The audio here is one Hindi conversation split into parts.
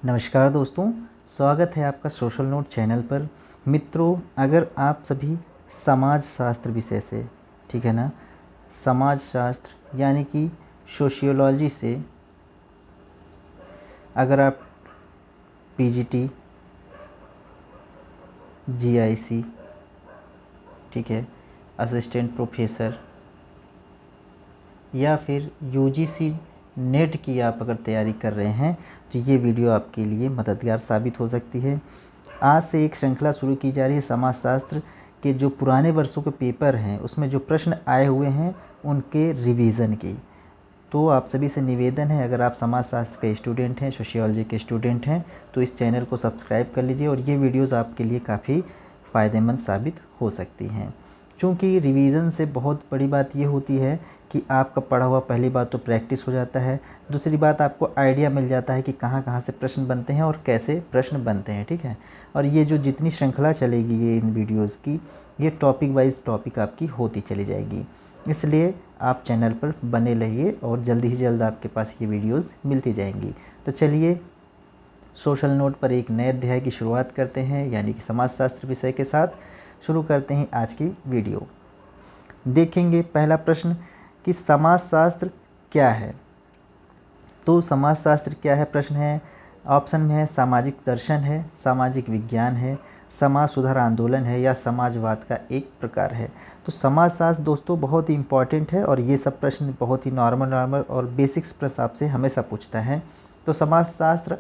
नमस्कार दोस्तों, स्वागत है आपका सोशल नोट चैनल पर। मित्रों, अगर आप सभी समाज शास्त्र विषय से, ठीक है ना, समाज शास्त्र यानी कि सोशियोलॉजी से अगर आप पीजीटी, जीआईसी, ठीक है, असिस्टेंट प्रोफेसर या फिर यूजीसी नेट की आप अगर तैयारी कर रहे हैं तो ये वीडियो आपके लिए मददगार साबित हो सकती है। आज से एक श्रृंखला शुरू की जा रही है समाजशास्त्र के जो पुराने वर्षों के पेपर हैं उसमें जो प्रश्न आए हुए हैं उनके रिवीजन की। तो आप सभी से निवेदन है, अगर आप समाजशास्त्र के स्टूडेंट हैं, सोशियोलॉजी के स्टूडेंट हैं, तो इस चैनल को सब्सक्राइब कर लीजिए और ये वीडियोज़ आपके लिए काफ़ी फ़ायदेमंद साबित हो सकती हैं। क्योंकि रिवीजन से बहुत बड़ी बात ये होती है कि आपका पढ़ा हुआ पहली बात तो प्रैक्टिस हो जाता है, दूसरी बात आपको आइडिया मिल जाता है कि कहाँ कहाँ से प्रश्न बनते हैं और कैसे प्रश्न बनते हैं, ठीक है। और ये जो जितनी श्रृंखला चलेगी ये इन वीडियोज़ की, ये टॉपिक वाइज टॉपिक आपकी होती चली जाएगी। इसलिए आप चैनल पर बने रहिए और जल्द ही जल्द आपके पास ये वीडियोज़ मिलती जाएंगी। तो चलिए सोशल नोट पर एक नए अध्याय की शुरुआत करते हैं, यानी कि समाजशास्त्र विषय के साथ शुरू करते हैं आज की वीडियो। देखेंगे पहला प्रश्न कि समाजशास्त्र क्या है। तो समाजशास्त्र क्या है, प्रश्न है, ऑप्शन में है सामाजिक दर्शन है, सामाजिक विज्ञान है, समाज सुधार आंदोलन है या समाजवाद का एक प्रकार है। तो समाजशास्त्र दोस्तों बहुत ही इम्पॉर्टेंट है और ये सब प्रश्न बहुत ही नॉर्मल और बेसिक्स प्रश्न आपसे हमेशा पूछता है। तो समाजशास्त्र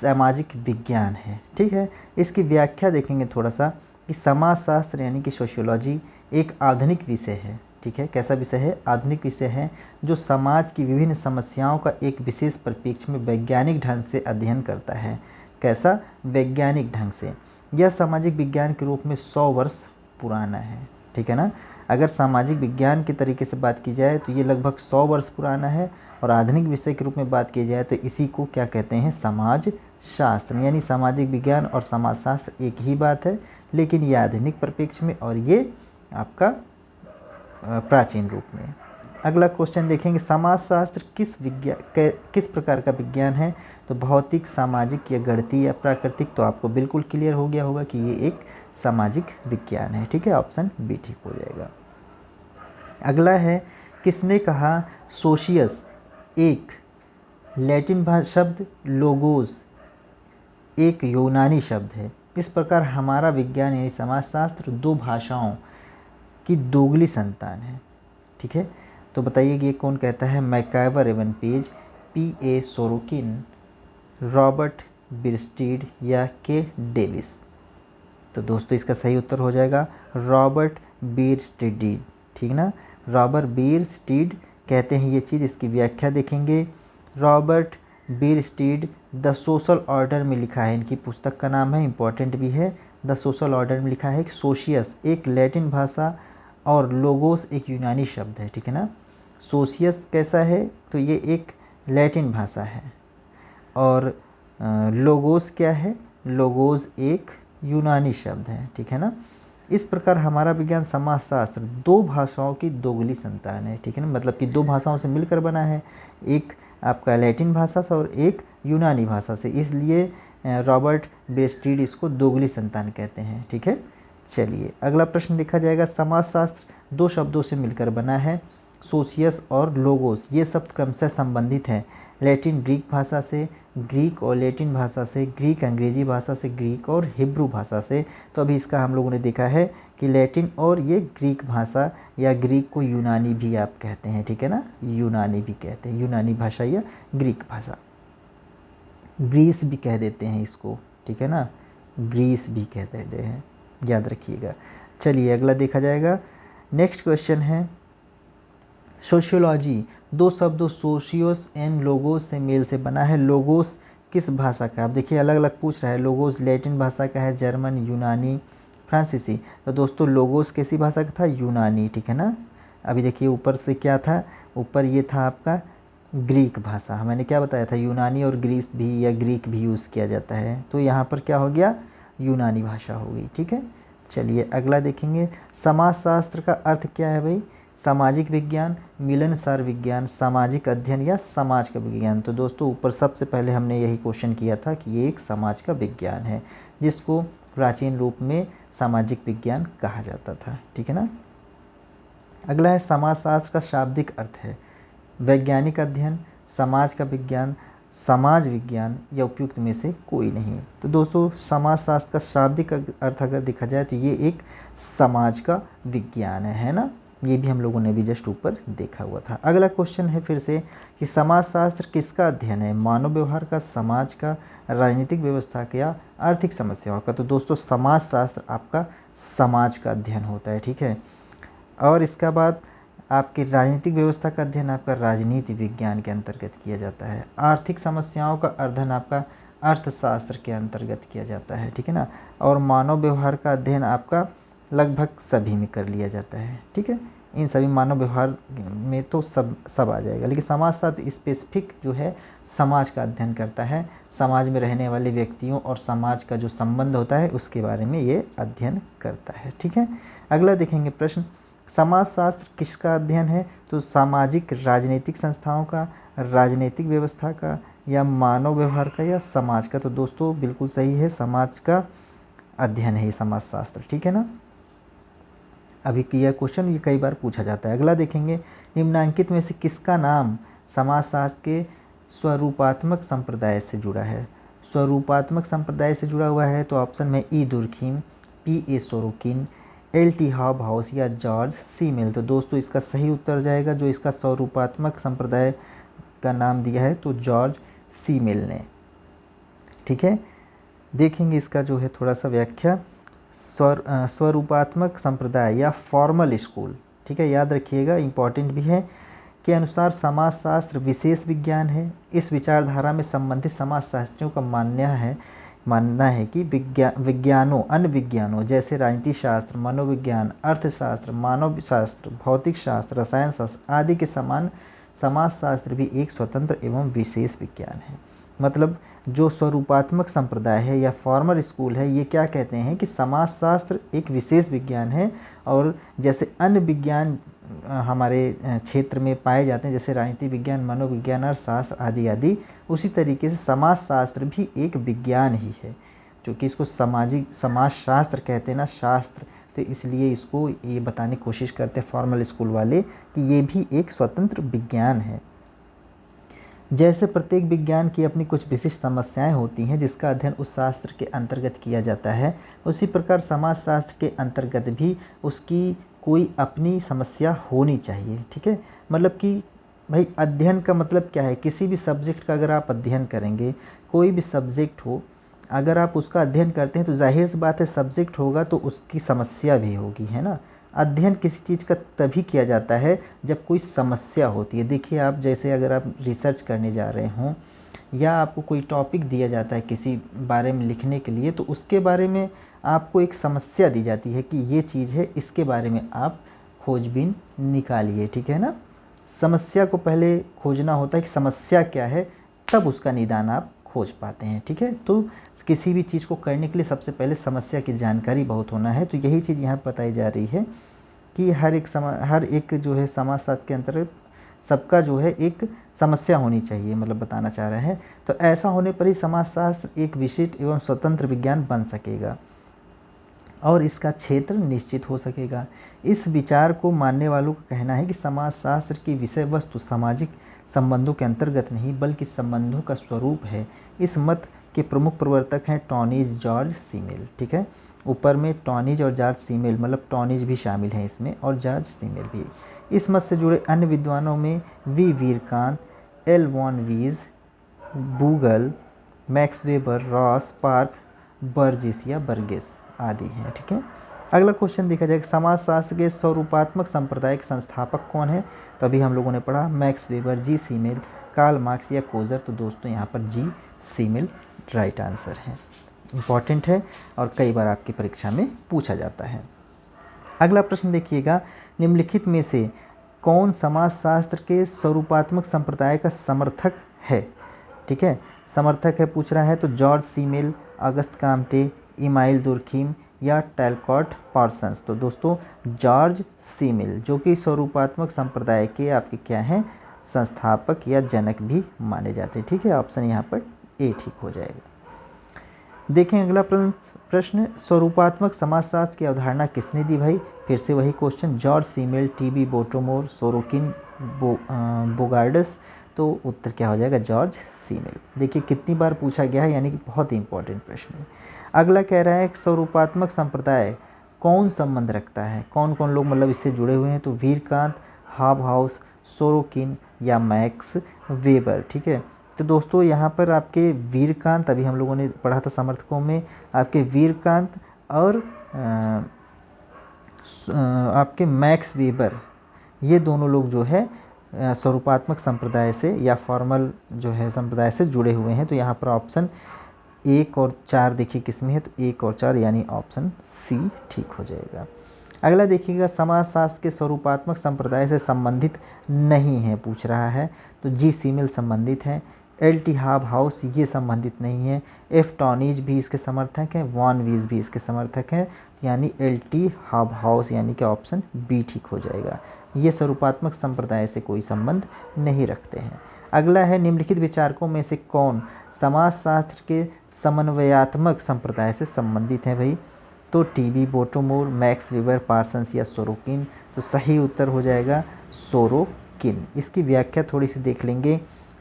सामाजिक विज्ञान है, ठीक है। इसकी व्याख्या देखेंगे थोड़ा सा कि समाजशास्त्र यानी कि सोशियोलॉजी एक आधुनिक विषय है, ठीक है। कैसा विषय है? आधुनिक विषय है जो समाज की विभिन्न समस्याओं का एक विशेष परिप्रेक्ष्य में वैज्ञानिक ढंग से अध्ययन करता है। कैसा? वैज्ञानिक ढंग से। यह सामाजिक विज्ञान के रूप में 100 वर्ष पुराना है, ठीक है ना। अगर सामाजिक विज्ञान के तरीके से बात की जाए तो ये लगभग 100 वर्ष पुराना है और आधुनिक विषय के रूप में बात की जाए तो इसी को क्या कहते हैं? समाज शास्त्र। यानी सामाजिक विज्ञान और समाजशास्त्र एक ही बात है, लेकिन ये आधुनिक परिप्रेक्ष्य में और ये आपका प्राचीन रूप में। अगला क्वेश्चन देखेंगे, समाजशास्त्र किस प्रकार का विज्ञान है। तो भौतिक, सामाजिक या गणितीय या प्राकृतिक। तो आपको बिल्कुल क्लियर हो गया होगा कि ये एक सामाजिक विज्ञान है, ठीक है। ऑप्शन बी ठीक हो जाएगा। अगला है, किसने कहा सोशियस एक लैटिन शब्द, लोगोस एक यूनानी शब्द है। इस प्रकार हमारा विज्ञान यानी समाजशास्त्र दो भाषाओं की दोगली संतान है, ठीक है। तो बताइए कि ये कौन कहता है? MacIver and Page, P A. Sorokin, Robert Bierstedt या के डेविस। तो दोस्तों इसका सही उत्तर हो जाएगा रॉबर्ट बिरस्टीड, ठीक ना। रॉबर्ट बिरस्टीड कहते हैं ये चीज़। इसकी व्याख्या देखेंगे। रॉबर्ट बिरस्टीड द सोशल ऑर्डर में लिखा है, इनकी पुस्तक का नाम है, इम्पॉर्टेंट भी है। द सोशल ऑर्डर में लिखा है कि सोशियस एक लैटिन भाषा और लोगोस एक यूनानी शब्द है, ठीक है ना। सोशियस कैसा है? तो ये एक लैटिन भाषा है और लोगोस क्या है? लोगोस एक यूनानी शब्द है, ठीक है ना। इस प्रकार हमारा विज्ञान समाजशास्त्र दो भाषाओं की दोगली संतान है, ठीक है ना। मतलब कि दो भाषाओं से मिलकर बना है, एक आपका लैटिन भाषा से और एक यूनानी भाषा से, इसलिए रॉबर्ट बिरस्टीड इसको दोगली संतान कहते हैं, ठीक है। चलिए अगला प्रश्न देखा जाएगा। समाजशास्त्र दो शब्दों से मिलकर बना है, सोशियस और लोगोस। ये शब्द क्रमशः संबंधित हैं लैटिन ग्रीक भाषा से, ग्रीक और लैटिन भाषा से, ग्रीक अंग्रेजी भाषा से, ग्रीक और हिब्रू भाषा से। तो अभी इसका हम लोगों ने देखा है कि लैटिन और ये ग्रीक भाषा या ग्रीक को यूनानी भी आप कहते हैं, ठीक है ना। यूनानी भी कहते हैं, यूनानी भाषा या ग्रीक भाषा। ग्रीस भी कह देते हैं इसको, ठीक है ना, ग्रीस भी कह देते हैं, याद रखिएगा। चलिए अगला देखा जाएगा। नेक्स्ट क्वेश्चन है, सोशियोलॉजी दो शब्दों सोशियोस एंड लोगोस से मेल से बना है। लोगोस किस भाषा का? आप देखिए अलग अलग पूछ रहा है। लोगोस लैटिन भाषा का है, जर्मन, यूनानी, फ्रांसीसी। तो दोस्तों लोगोस कैसी भाषा का था? यूनानी, ठीक है ना। अभी देखिए ऊपर से क्या था? ऊपर ये था आपका ग्रीक भाषा। मैंने क्या बताया था? यूनानी और ग्रीस भी या ग्रीक भी यूज़ किया जाता है। तो यहाँ पर क्या हो गया? यूनानी भाषा हो गई, ठीक है। चलिए अगला देखेंगे, समाजशास्त्र का अर्थ क्या है भाई? सामाजिक विज्ञान, मिलनसार विज्ञान, सामाजिक अध्ययन या समाज का विज्ञान। तो दोस्तों ऊपर सबसे पहले हमने यही क्वेश्चन किया था कि ये एक समाज का विज्ञान है, जिसको प्राचीन रूप में सामाजिक विज्ञान कहा जाता था। ठीक है ना। अगला है समाजशास्त्र का शाब्दिक अर्थ है वैज्ञानिक अध्ययन, समाज का विज्ञान, समाज विज्ञान या उपयुक्त में से कोई नहीं। तो दोस्तों समाजशास्त्र का शाब्दिक अर्थ अगर देखा जाए तो ये एक समाज का विज्ञान है ना। ये भी हम लोगों ने भी जस्ट ऊपर देखा हुआ था। अगला क्वेश्चन है फिर से कि समाजशास्त्र किसका अध्ययन है, मानव व्यवहार का, समाज का, राजनीतिक व्यवस्था का या आर्थिक समस्याओं का। तो दोस्तों समाजशास्त्र आपका समाज का अध्ययन होता है। ठीक है। और इसका बाद आपकी राजनीतिक व्यवस्था का अध्ययन आपका राजनीति विज्ञान के अंतर्गत किया जाता है। आर्थिक समस्याओं का अध्ययन आपका अर्थशास्त्र के अंतर्गत किया जाता है। ठीक है ना। और मानव व्यवहार का अध्ययन आपका लगभग सभी में कर लिया जाता है। ठीक है। इन सभी मानव व्यवहार में तो सब आ जाएगा, लेकिन समाजशास्त्र स्पेसिफिक जो है समाज का अध्ययन करता है। समाज में रहने वाले व्यक्तियों और समाज का जो संबंध होता है उसके बारे में ये अध्ययन करता है। ठीक है। अगला देखेंगे प्रश्न, समाजशास्त्र किसका अध्ययन है। तो सामाजिक राजनीतिक संस्थाओं का, राजनीतिक व्यवस्था का या मानव व्यवहार का या समाज का। तो दोस्तों बिल्कुल सही है, समाज का अध्ययन है ये समाजशास्त्र। ठीक है ना। अभी किया क्वेश्चन ये कई बार पूछा जाता है। अगला देखेंगे, निम्नांकित में से किसका नाम समाजशास्त्र के स्वरूपात्मक संप्रदाय से जुड़ा है। स्वरूपात्मक संप्रदाय से जुड़ा हुआ है तो ऑप्शन में E Durkheim, P A Sorokin, L T Hobhouse या जॉर्ज सी मिल। तो दोस्तों इसका सही उत्तर जाएगा जो इसका स्वरूपात्मक संप्रदाय का नाम दिया है तो जॉर्ज सी मिल ने। ठीक है। देखेंगे इसका जो है थोड़ा सा व्याख्या। स्वरूपात्मक संप्रदाय या फॉर्मल स्कूल, ठीक है, याद रखिएगा, इम्पॉर्टेंट भी है, के अनुसार समाजशास्त्र विशेष विज्ञान है। इस विचारधारा में संबंधित समाजशास्त्रियों का मानना है कि विज्ञानों, अन्य विज्ञानों जैसे राजनीति शास्त्र, मनोविज्ञान, अर्थशास्त्र, मानव शास्त्र, भौतिक शास्त्र, रसायन शास्त्र आदि के समान समाजशास्त्र भी एक स्वतंत्र एवं विशेष विज्ञान है। मतलब जो स्वरूपात्मक संप्रदाय है या फॉर्मल स्कूल है ये क्या कहते हैं कि समाजशास्त्र एक विशेष विज्ञान है और जैसे अन्य विज्ञान हमारे क्षेत्र में पाए जाते हैं जैसे राजनीति विज्ञान, मनोविज्ञान, अर्थशास्त्र आदि आदि, उसी तरीके से समाजशास्त्र भी एक विज्ञान ही है। जो कि इसको समाजशास्त्र कहते हैं ना, शास्त्र, तो इसलिए इसको ये बताने की कोशिश करते हैं फॉर्मल स्कूल वाले कि ये भी एक स्वतंत्र विज्ञान है। जैसे प्रत्येक विज्ञान की अपनी कुछ विशिष्ट समस्याएं होती हैं जिसका अध्ययन उस शास्त्र के अंतर्गत किया जाता है, उसी प्रकार समाजशास्त्र के अंतर्गत भी उसकी कोई अपनी समस्या होनी चाहिए। ठीक है। मतलब कि भाई अध्ययन का मतलब क्या है, किसी भी सब्जेक्ट का अगर आप अध्ययन करेंगे, कोई भी सब्जेक्ट हो, अगर आप उसका अध्ययन करते हैं तो जाहिर सी बात है सब्जेक्ट होगा तो उसकी समस्या भी होगी, है ना। अध्ययन किसी चीज़ का तभी किया जाता है जब कोई समस्या होती है। देखिए आप जैसे अगर आप रिसर्च करने जा रहे हों या आपको कोई टॉपिक दिया जाता है किसी बारे में लिखने के लिए, तो उसके बारे में आपको एक समस्या दी जाती है कि ये चीज़ है, इसके बारे में आप खोजबीन निकालिए। ठीक है ना। समस्या को पहले खोजना होता है कि समस्या क्या है, तब उसका निदान आप खोज पाते हैं। ठीक है। तो किसी भी चीज़ को करने के लिए सबसे पहले समस्या की जानकारी बहुत होना है। तो यही चीज़ यहाँ बताई जा रही है कि हर एक जो है समाजशास्त्र के अंतर्गत सबका जो है एक समस्या होनी चाहिए, मतलब बताना चाह रहे हैं। तो ऐसा होने पर ही समाजशास्त्र एक विशिष्ट एवं स्वतंत्र विज्ञान बन सकेगा और इसका क्षेत्र निश्चित हो सकेगा। इस विचार को मानने वालों का कहना है कि समाजशास्त्र की विषय वस्तु सामाजिक संबंधों के अंतर्गत नहीं बल्कि संबंधों का स्वरूप है। इस मत के प्रमुख प्रवर्तक हैं टॉनीज, जॉर्ज सी मिल। ठीक है। ऊपर में टॉनीज और जॉर्ज सी मिल, मतलब टॉनीज भी शामिल हैं इसमें और जॉर्ज सी मिल भी। इस मत से जुड़े अन्य विद्वानों में we वीरकांत, L von Wiese, Bougle, Max Weber, Ross, Park, Burgess या बर्गेस आदि हैं। ठीक है। अगला क्वेश्चन देखा जाएगा, समाजशास्त्र के स्वरूपात्मक संप्रदाय के संस्थापक कौन है। तो अभी हम लोगों ने पढ़ा मैक्स वेबर, जी सी मिल, कार्ल मार्क्स या कोजर। तो दोस्तों यहाँ पर जी सी मिल राइट आंसर है, इम्पॉर्टेंट है और कई बार आपकी परीक्षा में पूछा जाता है। अगला प्रश्न देखिएगा, निम्नलिखित में से कौन समाजशास्त्र के स्वरूपात्मक संप्रदाय का समर्थक है। ठीक है। समर्थक है पूछ रहा है तो जॉर्ज सी मिल, अगस्त काम्टे, इमाइल दुर्खीम या टैलकॉट पार्सन्स? तो दोस्तों जॉर्ज सी मिल, जो कि स्वरूपात्मक संप्रदाय के आपके क्या हैं, संस्थापक या जनक भी माने जाते हैं। ठीक है, ऑप्शन यहाँ पर ए ठीक हो जाएगा। देखें अगला प्रश्न, स्वरूपात्मक समाजशास्त्र की अवधारणा किसने दी भाई? फिर से वही question, George C Mill, T B. Bottomore, Sorokin Bogardus. तो उत्तर क्या हो जाएगा? George C Mill. देखिए कितनी बार पूछा गया है, यानी कि बहुत ही इंपॉर्टेंट प्रश्न है। अगला कह रहा है कि स्वरूपात्मक संप्रदाय कौन संबंध रखता है, कौन कौन लोग मतलब इससे जुड़े हुए हैं? तो वीरकांत, हाबहाउस, सोरोकिन या मैक्स वेबर। ठीक है, तो दोस्तों यहाँ पर आपके वीरकांत, अभी हम लोगों ने पढ़ा था समर्थकों में, आपके वीरकांत और आपके मैक्स वेबर, ये दोनों लोग जो है स्वरूपात्मक संप्रदाय से या फॉर्मल जो है संप्रदाय से जुड़े हुए हैं। तो यहाँ पर ऑप्शन 1 और 4 देखिए किस में है, तो 1 और 4 यानी ऑप्शन सी ठीक हो जाएगा। अगला देखिएगा, समाजशास्त्र के स्वरूपात्मक संप्रदाय से संबंधित नहीं है पूछ रहा है। तो जी सी मिल संबंधित है, एल.टी. हाबहाउस ये संबंधित नहीं है, एफ टॉनीज भी इसके समर्थक हैं, वॉन वीज भी इसके समर्थक हैं, यानी एल.टी. हाबहाउस यानी कि ऑप्शन बी ठीक हो जाएगा। ये स्वरूपात्मक संप्रदाय से कोई संबंध नहीं रखते हैं। अगला है, निम्नलिखित विचारकों में से कौन समाजशास्त्र के समन्वयात्मक संप्रदाय से संबंधित है भाई? तो टी.बी. बोटोमोर, मैक्स वेबर, पार्सन्स या सोरोकिन। तो सही उत्तर हो जाएगा सोरोकिन। इसकी व्याख्या थोड़ी सी देख लेंगे।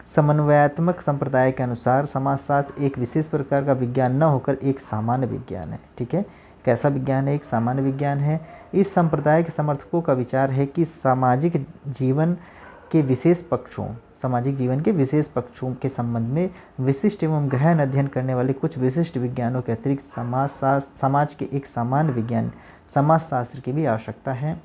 समन्वयात्मक संप्रदाय के अनुसार समाजशास्त्र एक विशेष प्रकार का विज्ञान न होकर एक सामान्य विज्ञान है। ठीक है, कैसा विज्ञान है? एक सामान्य विज्ञान है। इस संप्रदाय के समर्थकों का विचार है कि सामाजिक जीवन के विशेष पक्षों के संबंध में विशिष्ट एवं गहन अध्ययन करने वाले कुछ विशिष्ट विज्ञानों के अतिरिक्त समाज के एक सामान्य विज्ञान समाजशास्त्र की भी आवश्यकता है,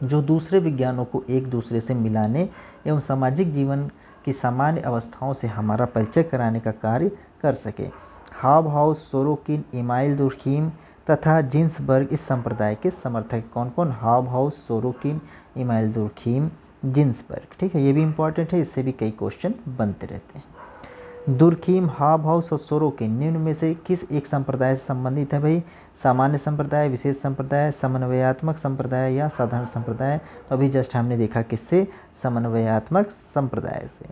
जो दूसरे विज्ञानों को एक दूसरे से मिलाने एवं सामाजिक जीवन की सामान्य अवस्थाओं से हमारा परिचय कराने का कार्य कर सके। हाबहाउस, सोरोकिन, इमाइल दुर्खीम तथा जिन्सबर्ग इस संप्रदाय के समर्थक। कौन कौन? हाबहाउस, सोरोकिन, इमाइल दुर्खीम, जिन्सबर्ग। ठीक है, ये भी इंपॉर्टेंट है, इससे भी कई क्वेश्चन बनते रहते हैं। दुर्खीम, हाबहाउस और सोरोकिन निम्न में से किस एक संप्रदाय से संबंधित है भाई? सामान्य संप्रदाय, विशेष संप्रदाय, समन्वयात्मक संप्रदाय या साधारण संप्रदाय? तो अभी जस्ट हमने देखा किससे? समन्वयात्मक संप्रदाय से।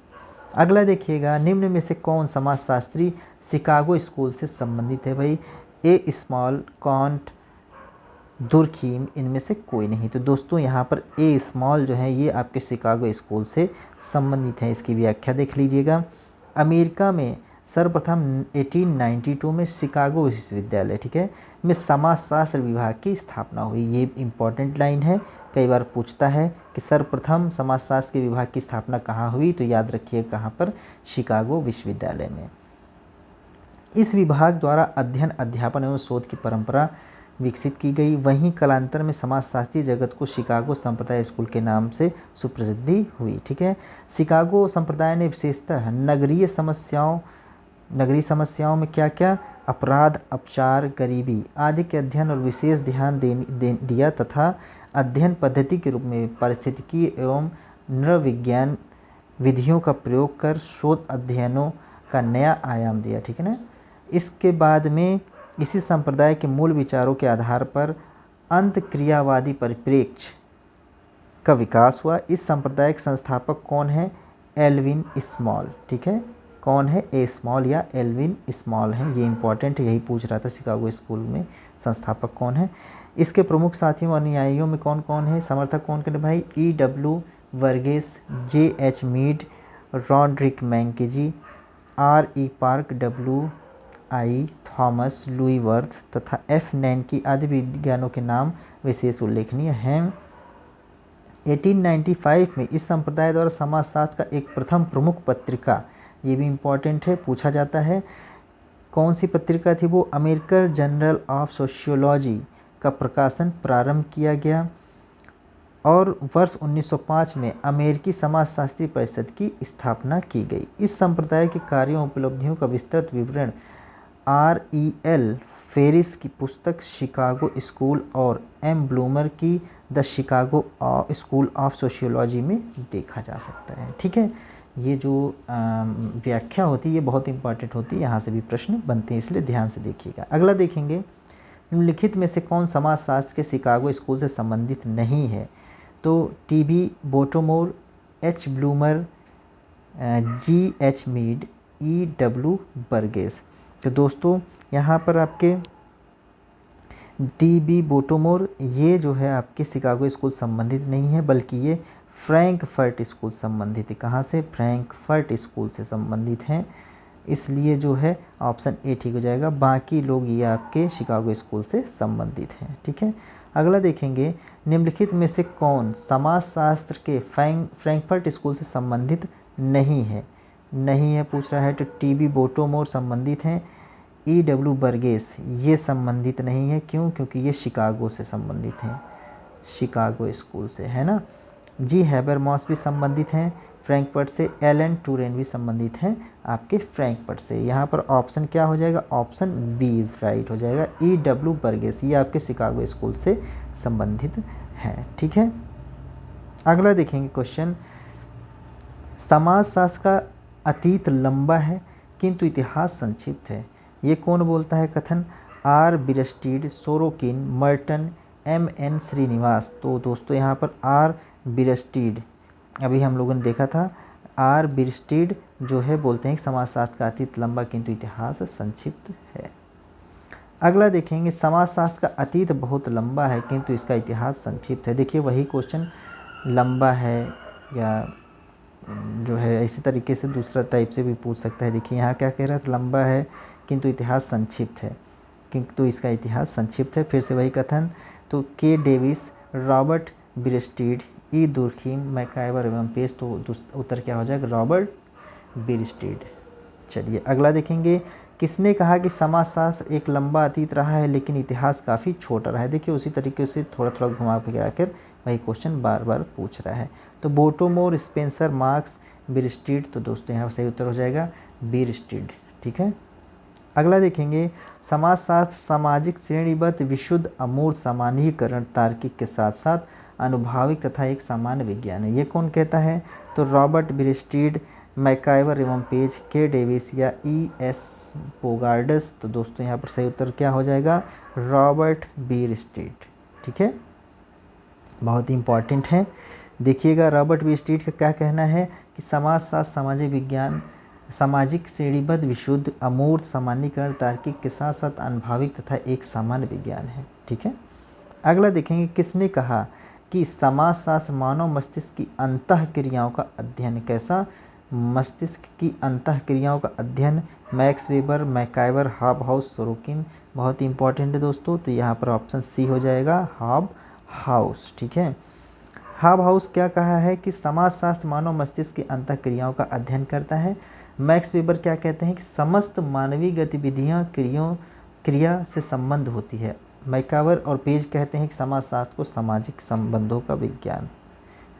अगला देखिएगा, निम्न में से कौन समाजशास्त्री शिकागो स्कूल से संबंधित है भाई? ए स्मॉल, कांट, दुर्खीम, इनमें से कोई नहीं। तो दोस्तों यहाँ पर ए स्मॉल जो है ये आपके शिकागो स्कूल से संबंधित है। इसकी व्याख्या देख लीजिएगा। अमेरिका में सर्वप्रथम 1892 में शिकागो विश्वविद्यालय, ठीक है, में समाजशास्त्र विभाग की स्थापना हुई। ये इम्पॉर्टेंट लाइन है, कई बार पूछता है कि सर्वप्रथम समाजशास्त्र के विभाग की स्थापना कहाँ हुई? तो याद रखिए कहाँ पर? शिकागो विश्वविद्यालय में। इस विभाग द्वारा अध्ययन, अध्यापन एवं शोध की परंपरा विकसित की गई। वहीं कालांतर में समाजशास्त्रीय जगत को शिकागो संप्रदाय स्कूल के नाम से सुप्रसिद्धि हुई। ठीक है, शिकागो संप्रदाय ने विशेषतः नगरीय समस्याओं में क्या क्या? अपराध, अपचार, गरीबी आदि के अध्ययन और विशेष ध्यान दिया तथा अध्ययन पद्धति के रूप में पारिस्थितिकी एवं नृविज्ञान विधियों का प्रयोग कर शोध अध्ययनों का नया आयाम दिया। ठीक है ना। इसके बाद में इसी संप्रदाय के मूल विचारों के आधार पर अंतक्रियावादी परिप्रेक्ष्य का विकास हुआ। इस संप्रदाय के संस्थापक कौन है? Albion Small. ठीक है, कौन है? ए स्मॉल या एल्विन स्मॉल हैं। ये इंपॉर्टेंट है, यही पूछ रहा था शिकागो स्कूल में संस्थापक कौन है। इसके प्रमुख साथियों और अनुयायियों में कौन कौन है? समर्थक कौन कौन है भाई? E.W. वर्गेस, J.H. Mead, Roderick McKenzie, R.E. Park, W.I. Thomas, Louis Wirth तथा F. नैनकी आदि विज्ञानों के नाम विशेष उल्लेखनीय हैं। 1895 में इस संप्रदाय द्वारा समाजशास्त्र का एक प्रथम प्रमुख पत्रिका, ये भी इम्पॉर्टेंट है, पूछा जाता है कौन सी पत्रिका थी वो? अमेरिकन जर्नल ऑफ सोशियोलॉजी का प्रकाशन प्रारंभ किया गया। और वर्ष 1905 में अमेरिकी समाजशास्त्री परिषद की स्थापना की गई। इस संप्रदाय के कार्यों उपलब्धियों का विस्तृत विवरण R.E.L. फेरिस की पुस्तक शिकागो स्कूल और M. ब्लूमर की the Chicago school of sociology में देखा जा सकता है। ठीक है, ये जो व्याख्या होती है ये बहुत इंपॉर्टेंट होती है, यहाँ से भी प्रश्न बनते हैं, इसलिए ध्यान से देखिएगा। अगला देखेंगे, निम्नलिखित में से कौन समाजशास्त्र के शिकागो स्कूल से संबंधित नहीं है? तो T B. Bottomore, H. Blumer, G.H. Mead, E.W. Burgess. तो दोस्तों यहाँ पर आपके टी.बी. बोटोमोर ये जो है आपके शिकागो स्कूल संबंधित नहीं है, बल्कि ये फ्रैंकफर्ट स्कूल संबंधित है। कहाँ से? फ्रैंकफर्ट स्कूल से संबंधित हैं, इसलिए जो है ऑप्शन ए ठीक हो जाएगा। बाकी लोग ये आपके शिकागो स्कूल से संबंधित हैं। ठीक है, अगला देखेंगे, निम्नलिखित में से कौन समाजशास्त्र के फ्रैंकफर्ट स्कूल से संबंधित नहीं है? नहीं है पूछ रहा है, तो टी.बी. बोटोमोर संबंधित हैं, E.W. बर्गेस ये संबंधित नहीं है। क्यों? क्योंकि ये शिकागो से संबंधित हैं, शिकागो स्कूल से, है ना। जी. हैबरमॉस भी संबंधित हैं फ्रैंकफर्ट से, एलन टूरेन भी संबंधित हैं आपके फ्रैंकफर्ट से। यहाँ पर ऑप्शन क्या हो जाएगा? ऑप्शन बी इज राइट हो जाएगा। E.W. बर्गेस ये आपके शिकागो स्कूल से संबंधित हैं। ठीक है, अगला देखेंगे क्वेश्चन, समाजशास्त्र का अतीत लंबा है किंतु इतिहास संक्षिप्त है, ये कौन बोलता है कथन? R. Bierstedt, Sorokin, Merton, M.N. Srinivas. तो दोस्तों यहाँ पर आर. बिरस्टीड, अभी हम लोगों ने देखा था, आर. बिरस्टीड जो है बोलते हैं कि समाजशास्त्र का अतीत लंबा किंतु इतिहास संक्षिप्त है। अगला देखेंगे, समाजशास्त्र का अतीत बहुत लंबा है किंतु इसका इतिहास संक्षिप्त है। देखिए वही क्वेश्चन लंबा है या जो है इसी तरीके से दूसरा टाइप से भी पूछ सकता है। देखिए यहाँ क्या कह रहा है? लंबा है किंतु इतिहास संक्षिप्त है, किंतु इसका इतिहास संक्षिप्त है। फिर से वही कथन, तो के. डेविस, रॉबर्ट बिरस्टीड, ई. दुर्खीम, मैकाइवर एवं पेज। तो उत्तर क्या हो जाएगा? रॉबर्ट बिरस्टीड। चलिए अगला देखेंगे, किसने कहा कि समाजशास्त्र एक लंबा अतीत रहा है लेकिन इतिहास काफ़ी छोटा रहा है? देखिए उसी तरीके से थोड़ा थोड़ा घुमा फिरा कर वही क्वेश्चन बार बार पूछ रहा है। तो बोटोमोर, स्पेंसर, मार्क्स, बिरस्टीड। तो दोस्तों यहाँ सही उत्तर हो जाएगा बिरस्टीड। ठीक है, अगला देखेंगे, समाजशास्त्र सामाजिक श्रेणीबद्ध विशुद्ध अमूर्त सामान्यीकरण तार्किक के साथ साथ अनुभाविक तथा एक सामान्य विज्ञान है, ये कौन कहता है? तो रॉबर्ट बिरस्टीड, मैकाइवर एवं पेज, के. डेविस या E.S. बोगार्डस। तो दोस्तों यहाँ पर सही उत्तर क्या हो जाएगा? रॉबर्ट बिरस्टीड। ठीक है, बहुत ही इंपॉर्टेंट है। देखिएगा रॉबर्ट बिरस्टीड का क्या कहना है कि समाजशास्त्र सामाजिक विज्ञान सामाजिक श्रेणीबद्ध विशुद्ध अमूर्त सामान्यीकरण तार्किक के साथ साथ अनुभाविक तथा एक सामान्य विज्ञान है। ठीक है, अगला देखेंगे, किसने कहा कि समाजशास्त्र मानव मस्तिष्क की अंतः क्रियाओं का अध्ययन? कैसा? मस्तिष्क की अंतः क्रियाओं का अध्ययन। Max weber, MacIver, hob house, Sorokin. बहुत ही इंपॉर्टेंट है दोस्तों, तो यहाँ पर ऑप्शन सी हो जाएगा, हॉब हाउस। ठीक है, हॉब हाउस क्या कहा है कि समाजशास्त्र मानव मस्तिष्क की अंतः क्रियाओं का अध्ययन करता है। मैक्स वेबर क्या कहते हैं कि समस्त मानवीय गतिविधियाँ क्रिया से संबंध होती है। मैकाइवर और पेज कहते हैं कि समाजशास्त्र को सामाजिक संबंधों का विज्ञान।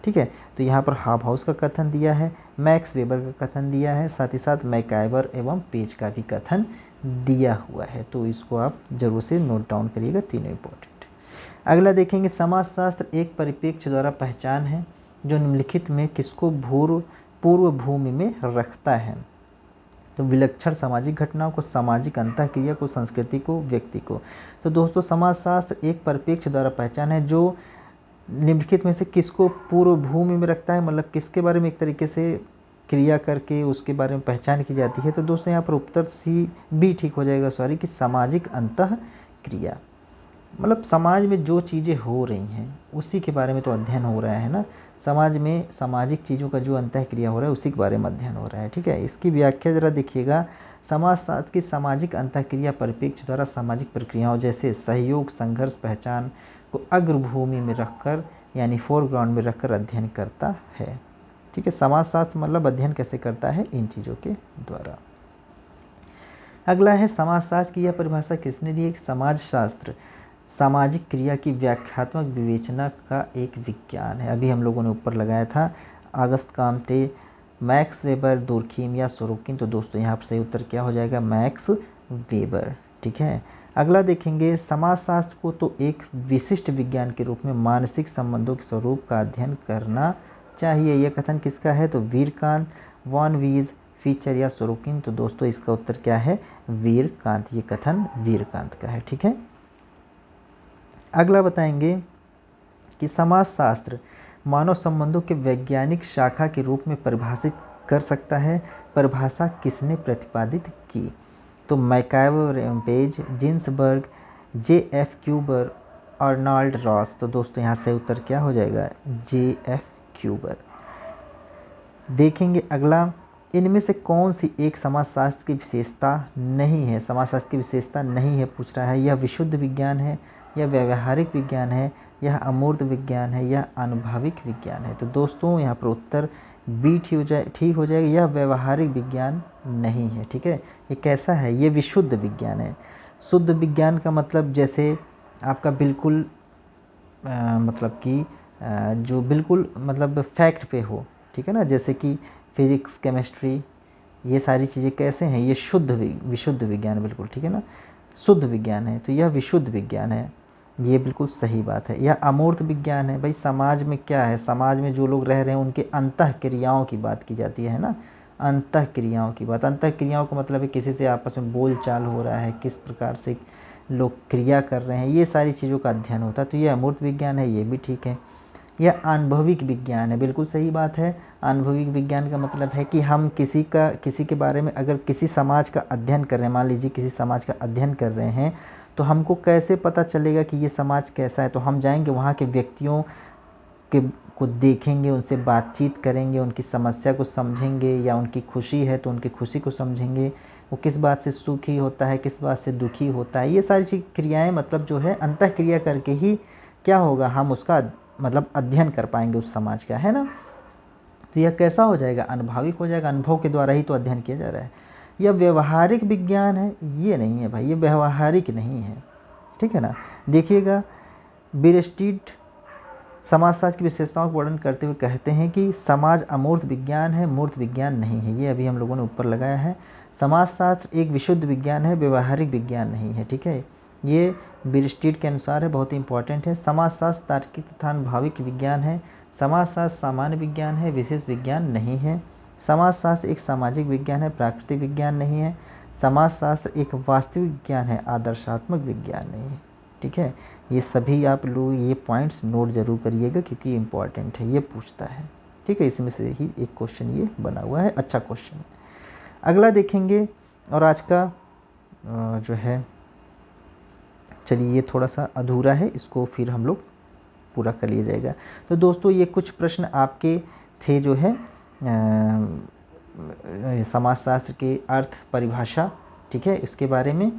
ठीक है, तो यहाँ पर हॉब हाउस का कथन दिया है, मैक्स वेबर का कथन दिया है, साथ ही साथ मैकाइवर एवं पेज का भी कथन दिया हुआ है। तो इसको आप जरूर से नोट डाउन करिएगा, तीनों इंपॉर्टेंट। अगला देखेंगे, समाजशास्त्र एक परिप्रेक्ष्य द्वारा पहचान है जो निम्नलिखित में किसको पूर्व भूमि में रखता है? तो विलक्षण सामाजिक घटनाओं को, सामाजिक अंतःक्रिया को, संस्कृति को, व्यक्ति को। तो दोस्तों समाजशास्त्र एक परिप्रेक्ष्य द्वारा पहचान है जो निम्नलिखित में से किसको पूर्व भूमि में रखता है, मतलब किसके बारे में एक तरीके से क्रिया करके उसके बारे में पहचान की जाती है। तो दोस्तों यहाँ पर उत्तर सी बी ठीक हो जाएगा, सॉरी, कि सामाजिक अंतःक्रिया, मतलब समाज में जो चीज़ें हो रही हैं उसी के बारे में तो अध्ययन हो रहा है ना। समाज में सामाजिक चीज़ों का जो अंतःक्रिया हो रहा है उसी के बारे में अध्ययन हो रहा है। ठीक है, इसकी व्याख्या ज़रा देखिएगा, समाजशास्त्र की सामाजिक अंतःक्रिया परिप्रेक्ष्य द्वारा सामाजिक प्रक्रियाओं जैसे सहयोग, संघर्ष, पहचान को अग्रभूमि में रखकर यानी फोरग्राउंड में रखकर अध्ययन करता है। ठीक है, समाजशास्त्र मतलब अध्ययन कैसे करता है? इन चीज़ों के द्वारा। अगला है, समाजशास्त्र की यह परिभाषा किसने दी है? समाजशास्त्र सामाजिक क्रिया की व्याख्यात्मक विवेचना का एक विज्ञान है। अभी हम लोगों ने ऊपर लगाया था, Auguste Comte, Max Weber, Durkheim या सोरोकिन। तो दोस्तों यहाँ पर सही उत्तर क्या हो जाएगा? Max weber. ठीक है, अगला देखेंगे, समाजशास्त्र को तो एक विशिष्ट विज्ञान के रूप में मानसिक संबंधों के स्वरूप का अध्ययन करना चाहिए, यह कथन किसका है? तो वीरकांत, वॉन वीज, फीचर या सोरोकिन। तो दोस्तों इसका उत्तर क्या है? वीरकांत, ये कथन वीरकांत का है। ठीक है, अगला बताएंगे कि समाजशास्त्र मानव संबंधों के वैज्ञानिक शाखा के रूप में परिभाषित कर सकता है। परिभाषा किसने प्रतिपादित की? तो MacIver-page, Ginsburg, J.F. क्यूबर, Arnold Ross. तो दोस्तों यहाँ से उत्तर क्या हो जाएगा? J.F. क्यूबर। देखेंगे अगला, इनमें से कौन सी एक समाजशास्त्र की विशेषता नहीं है? समाजशास्त्र की विशेषता नहीं है पूछ रहा है। यह विशुद्ध विज्ञान है, यह व्यवहारिक विज्ञान है, यह अमूर्त विज्ञान है, यह आनुभविक विज्ञान है। तो दोस्तों यहाँ पर उत्तर बी ठीक हो जाएगा। यह व्यवहारिक विज्ञान नहीं है। ठीक है, ये कैसा है? ये विशुद्ध विज्ञान है। शुद्ध विज्ञान का मतलब जैसे आपका बिल्कुल मतलब कि जो बिल्कुल मतलब फैक्ट पे हो, ठीक है ना, जैसे कि फिजिक्स, केमिस्ट्री, ये सारी चीज़ें कैसे हैं? ये विशुद्ध विज्ञान बिल्कुल, ठीक है ना, शुद्ध विज्ञान है। तो यह विशुद्ध विज्ञान है, ये बिल्कुल सही बात है। यह अमूर्त विज्ञान है। भाई समाज में क्या है? समाज में जो लोग रह रहे हैं उनके अंतःक्रियाओं की बात की जाती है ना, अंतःक्रियाओं की बात। अंतःक्रियाओं का मतलब है किसी से आपस में बोल चाल हो रहा है, किस प्रकार से लोग क्रिया कर रहे हैं, ये सारी चीज़ों का अध्ययन होता है। तो ये अमूर्त विज्ञान है, ये भी ठीक है। यह अनुभविक विज्ञान है, बिल्कुल सही बात है। अनुभविक विज्ञान का मतलब है कि हम किसी के बारे में अगर किसी समाज का अध्ययन कर रहे हैं, मान लीजिए किसी समाज का अध्ययन कर रहे हैं, तो हमको कैसे पता चलेगा कि ये समाज कैसा है? तो हम जाएंगे वहाँ के व्यक्तियों को देखेंगे, उनसे बातचीत करेंगे, उनकी समस्या को समझेंगे, या उनकी खुशी है तो उनकी खुशी को समझेंगे, वो किस बात से सुखी होता है, किस बात से दुखी होता है। ये सारी चीज़ क्रियाएँ मतलब जो है अंतःक्रिया करके ही क्या होगा, हम उसका मतलब अध्ययन कर पाएंगे उस समाज का, है ना। तो यह कैसा हो जाएगा? अनुभविक हो जाएगा। अनुभव के द्वारा ही तो अध्ययन किया जा रहा है। यह व्यवहारिक विज्ञान है, ये नहीं है भाई, ये व्यवहारिक नहीं है, ठीक है ना। देखिएगा, बीरस्टीट समाजशास्त्र की विशेषताओं का वर्णन करते हुए कहते हैं कि समाज अमूर्त विज्ञान है, मूर्त विज्ञान नहीं है। ये अभी हम लोगों ने ऊपर लगाया है। समाजशास्त्र एक विशुद्ध विज्ञान है, व्यवहारिक विज्ञान नहीं है, ठीक है। ये बीरस्टीट के अनुसार है, बहुत ही इंपॉर्टेंट है। समाजशास्त्र तार्किक तथा अनुभविक विज्ञान है। समाजशास्त्र सामान्य विज्ञान है, विशेष विज्ञान नहीं है। समाजशास्त्र एक सामाजिक विज्ञान है, प्राकृतिक विज्ञान नहीं है। समाजशास्त्र एक वास्तविक विज्ञान है, आदर्शात्मक विज्ञान नहीं है, ठीक है। ये सभी आप लोग ये पॉइंट्स नोट जरूर करिएगा क्योंकि इम्पॉर्टेंट है, ये पूछता है, ठीक है। इसमें से ही एक क्वेश्चन ये बना हुआ है, अच्छा क्वेश्चन है। अगला देखेंगे, और आज का जो है, चलिए ये थोड़ा सा अधूरा है, इसको फिर हम लोग पूरा कर लिया जाएगा। तो दोस्तों ये कुछ प्रश्न आपके थे जो है समाजशास्त्र के अर्थ, परिभाषा, ठीक है, इसके बारे में।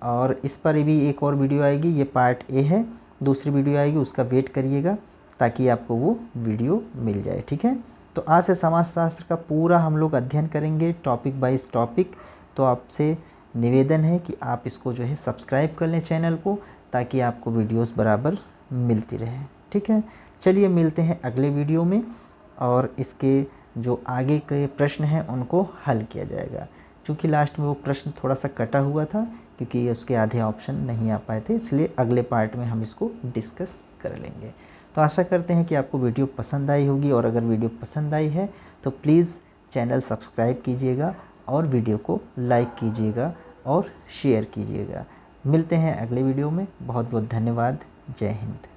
और इस पर भी एक और वीडियो आएगी, ये पार्ट ए है। दूसरी वीडियो आएगी, उसका वेट करिएगा ताकि आपको वो वीडियो मिल जाए, ठीक है। तो आज से समाजशास्त्र का पूरा हम लोग अध्ययन करेंगे, टॉपिक बाइज टॉपिक। तो आपसे निवेदन है कि आप इसको जो है सब्सक्राइब कर लें चैनल को, ताकि आपको वीडियोस बराबर मिलती रहे, ठीक है। चलिए मिलते हैं अगले वीडियो में, और इसके जो आगे के प्रश्न हैं उनको हल किया जाएगा। क्योंकि लास्ट में वो प्रश्न थोड़ा सा कटा हुआ था, क्योंकि उसके आधे ऑप्शन नहीं आ पाए थे, इसलिए अगले पार्ट में हम इसको डिस्कस कर लेंगे। तो आशा करते हैं कि आपको वीडियो पसंद आई होगी, और अगर वीडियो पसंद आई है तो प्लीज़ चैनल सब्सक्राइब कीजिएगा, और वीडियो को लाइक कीजिएगा और शेयर कीजिएगा। मिलते हैं अगले वीडियो में। बहुत बहुत धन्यवाद। जय हिंद।